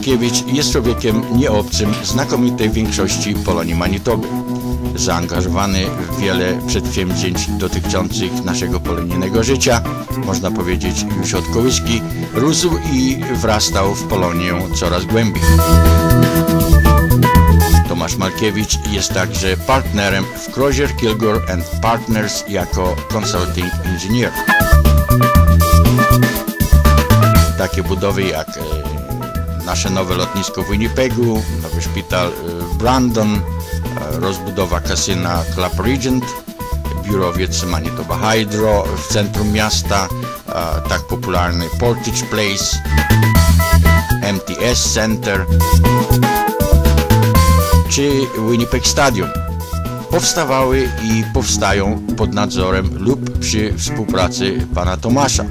Malkiewicz jest człowiekiem nieobcym znakomitej większości Polonii Manitoby. Zaangażowany w wiele przedsięwzięć dotyczących naszego polonijnego życia, można powiedzieć już od kołyski, rósł i wrastał w Polonię coraz głębiej. Tomasz Malkiewicz jest także partnerem w Crozier, Kilgore & Partners jako consulting engineer. Takie budowy jak nasze nowe lotnisko w Winnipegu, nowy szpital w Brandon, rozbudowa kasyna Club Regent, biurowiec Manitoba Hydro w centrum miasta, tak popularny Portage Place, MTS Center czy Winnipeg Stadium powstawały i powstają pod nadzorem lub przy współpracy pana Tomasza.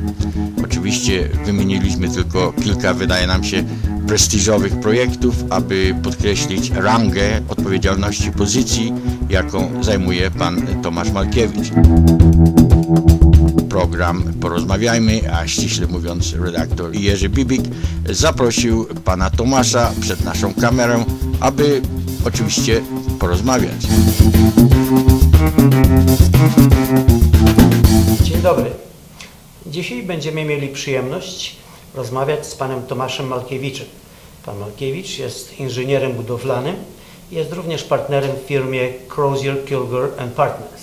Oczywiście wymieniliśmy tylko kilka, wydaje nam się, prestiżowych projektów, aby podkreślić rangę odpowiedzialności pozycji, jaką zajmuje pan Tomasz Malkiewicz. Program Porozmawiajmy, a ściśle mówiąc redaktor Jerzy Bibik, zaprosił pana Tomasza przed naszą kamerę, aby oczywiście porozmawiać. Dzień dobry. Dzisiaj będziemy mieli przyjemność rozmawiać z panem Tomaszem Malkiewiczem. Pan Malkiewicz jest inżynierem budowlanym i jest również partnerem w firmie Crozier, Kilgore & Partners.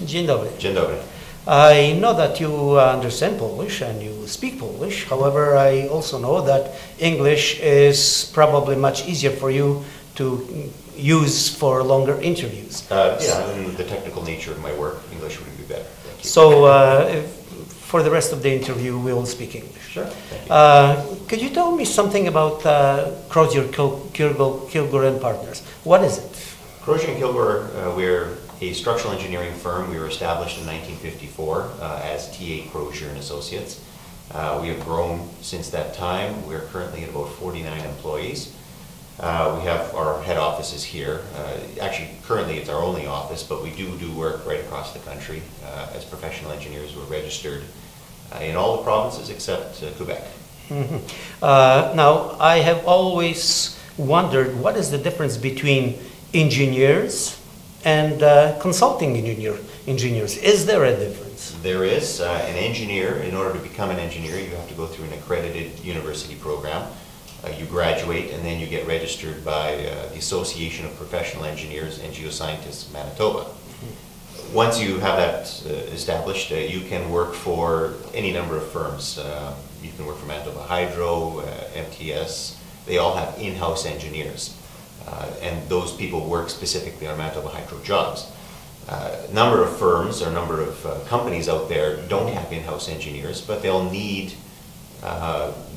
Dzień dobry. Dzień dobry. I know that you understand Polish and you speak Polish. However, I also know that English is probably much easier for you to use for longer interviews. Yeah, in the technical nature of my work, English would be better. Thank you. So, for the rest of the interview, we will speak English. Sure. Thank you. Could you tell me something about Crozier, Kilgore & Partners? What is it? Crozier & Kilgore, we're a structural engineering firm. We were established in 1954 as TA Crozier & Associates. We have grown since that time. We're currently at about 49 employees. We have our head offices here. Actually, currently it's our only office, but we do work right across the country. As professional engineers, we're registered in all the provinces except Quebec. Mm-hmm. Now, I have always wondered what is the difference between engineers and consulting engineers. Is there a difference? There is. An engineer, in order to become an engineer, you have to go through an accredited university program. You graduate and then you get registered by the Association of Professional Engineers and Geoscientists, Manitoba. Once you have that established, you can work for any number of firms. You can work for Manitoba Hydro, MTS. They all have in-house engineers. And those people work specifically on Manitoba Hydro jobs. A number of firms or a number of companies out there don't have in-house engineers, but they'll need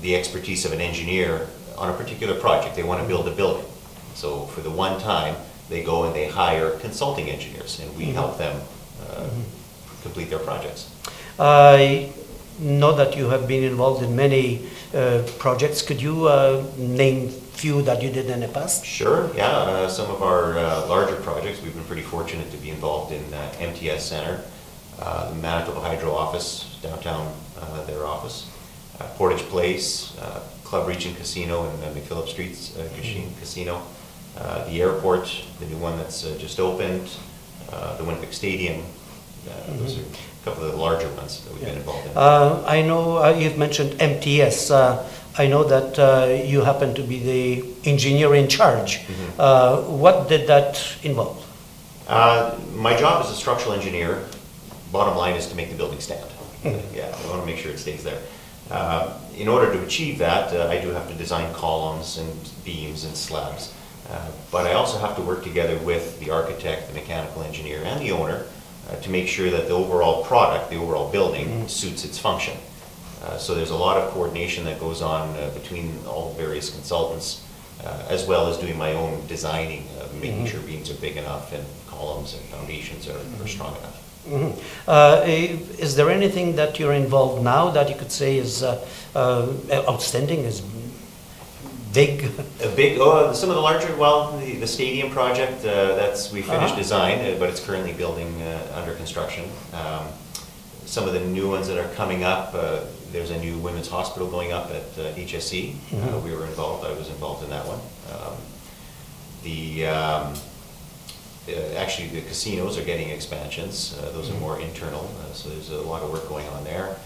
the expertise of an engineer on a particular project. They want to build a building. So for the one time, they go and they hire consulting engineers, and we help them complete their projects. I know that you have been involved in many projects. Could you name few that you did in the past? Sure, yeah. Some of our larger projects, we've been pretty fortunate to be involved in MTS Center, the Manitoba Hydro office, downtown their office, Portage Place, Club Regent Casino and McPhillip Street's Casino, the airport, the new one that's just opened, the Winnipeg Stadium. Those are a couple of the larger ones that we've been involved in. I know you've mentioned MTS. I know that you happen to be the engineer in charge. What did that involve? My job as a structural engineer, bottom line, is to make the building stand. Yeah, I want to make sure it stays there. In order to achieve that, I do have to design columns and beams and slabs. But I also have to work together with the architect, the mechanical engineer, and the owner to make sure that the overall product, the overall building, suits its function. So there's a lot of coordination that goes on between all the various consultants, as well as doing my own designing, making sure beams are big enough and columns and foundations are strong enough. Is there anything that you're involved now that you could say is outstanding, is big? Some of the larger, well, the stadium project, we finished design, but it's currently building under construction. some of the new ones that are coming up, there's a new women's hospital going up at HSE. We were involved. I was involved in that one. Actually, the casinos are getting expansions. Those are more internal, so there's a lot of work going on there.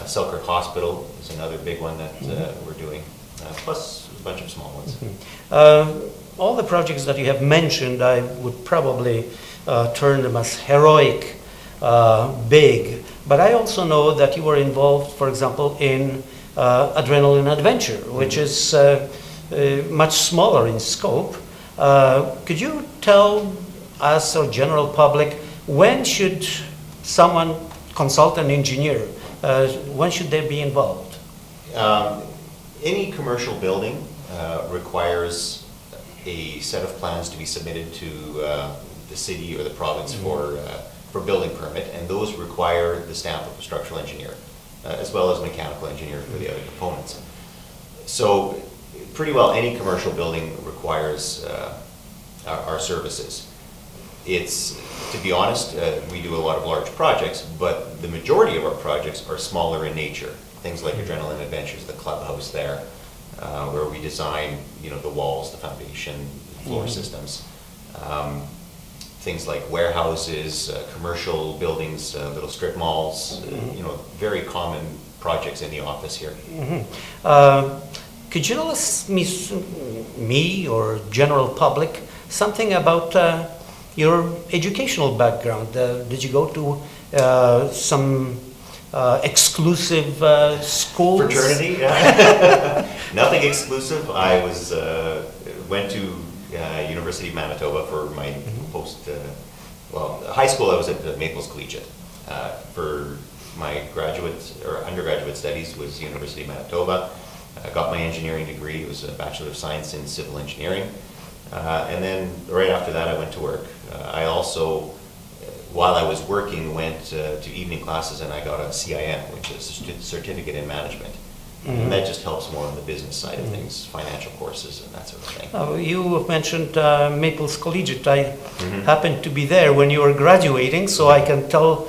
Selkirk Hospital is another big one that we're doing, plus a bunch of small ones. All the projects that you have mentioned, I would probably turn them as heroic, big. But I also know that you were involved, for example, in Adrenaline Adventure, which is much smaller in scope. Could you tell us or general public, when should someone consult an engineer? When should they be involved? Any commercial building requires a set of plans to be submitted to the city or the province for building permit, and those require the stamp of a structural engineer, as well as mechanical engineer for the other components. So pretty well any commercial building requires our services. It's, to be honest, we do a lot of large projects, but the majority of our projects are smaller in nature. Things like Adrenaline Adventures, the clubhouse there, where we design, the walls, the foundation, floor systems. Things like warehouses, commercial buildings, little strip malls, very common projects in the office here. Could you tell us, me or general public, something about your educational background? Did you go to some exclusive schools? Fraternity? Yeah. Nothing exclusive. I went to University of Manitoba for my high school I was at Maples Collegiate. For my undergraduate studies was University of Manitoba. I got my engineering degree. It was a Bachelor of Science in Civil Engineering. And then right after that I went to work. I also, while I was working, went to evening classes, and I got a CIM, which is a Certificate in Management. And that just helps more on the business side of things, financial courses and that sort of thing. You mentioned Maples Collegiate. I happened to be there when you were graduating, so I can tell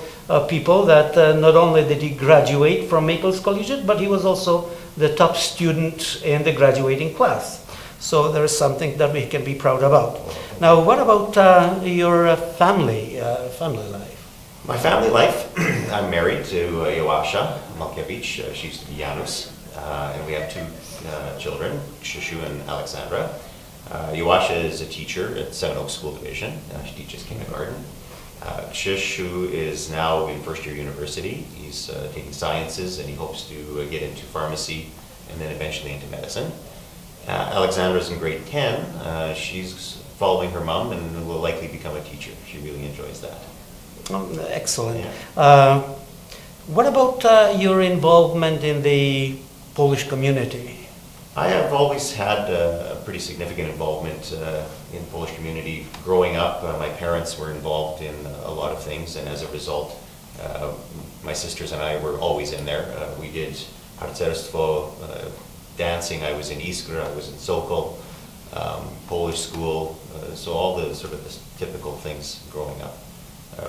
people that not only did he graduate from Maples Collegiate, but he was also the top student in the graduating class. So there is something that we can be proud about. Now, what about your family life? My family life, I'm married to Joasza Malkiewicz. She used to be Janusz. And we have two children, Krzysiu and Alexandra. Joasza is a teacher at Seven Oaks School Division. She teaches kindergarten. Krzysiu is now in first year university. He's taking sciences, and he hopes to get into pharmacy and then eventually into medicine. Alexandra's in grade 10. She's following her mom and will likely become a teacher. She really enjoys that. Oh, excellent. Yeah. What about your involvement in the Polish community? I have always had a pretty significant involvement in the Polish community. Growing up, my parents were involved in a lot of things, and as a result, my sisters and I were always in there. We did harcerstwo, dancing. I was in Iskra, I was in Sokol, Polish school, so all the sort of the typical things growing up.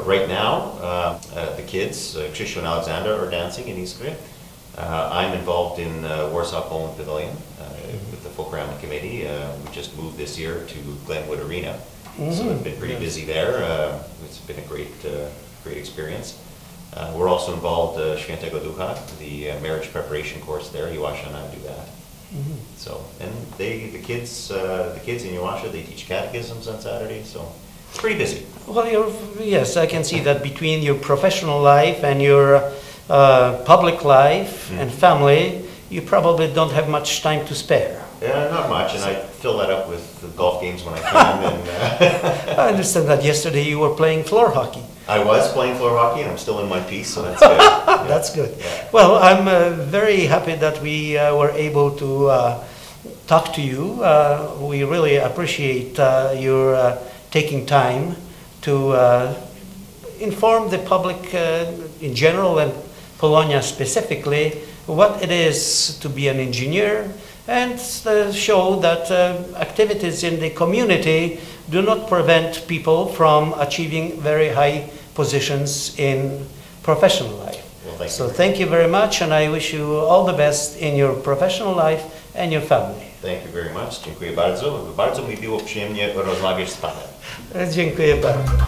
Right now, the kids, Krzysiu and Alexandra, are dancing in Iskra. I'm involved in Warsaw Poland Pavilion with the Folk Rama Committee. We just moved this year to Glenwood Arena, so I've been pretty busy there. It's been a great experience. We're also involved Świętego Ducha, the marriage preparation course there. Joasza and I do that. So, and the kids in Joasza, they teach catechisms on Saturday, so it's pretty busy. Well, yes, I can see that between your professional life and your public life and family, you probably don't have much time to spare. Yeah, not much, and I fill that up with the golf games when I can. And, I understand that yesterday you were playing floor hockey. I was playing floor hockey, and I'm still in one piece, so that's good. Yeah. That's good. Yeah. Well, I'm very happy that we were able to talk to you. We really appreciate your taking time to inform the public in general and Polonia specifically what it is to be an engineer, and show that activities in the community do not prevent people from achieving very high positions in professional life. So thank you very much, and I wish you all the best in your professional life and your family. Thank you very much. Dziękuję bardzo. Bardzo mi było przyjemnie rozmawiać z Panem. Dziękuję bardzo.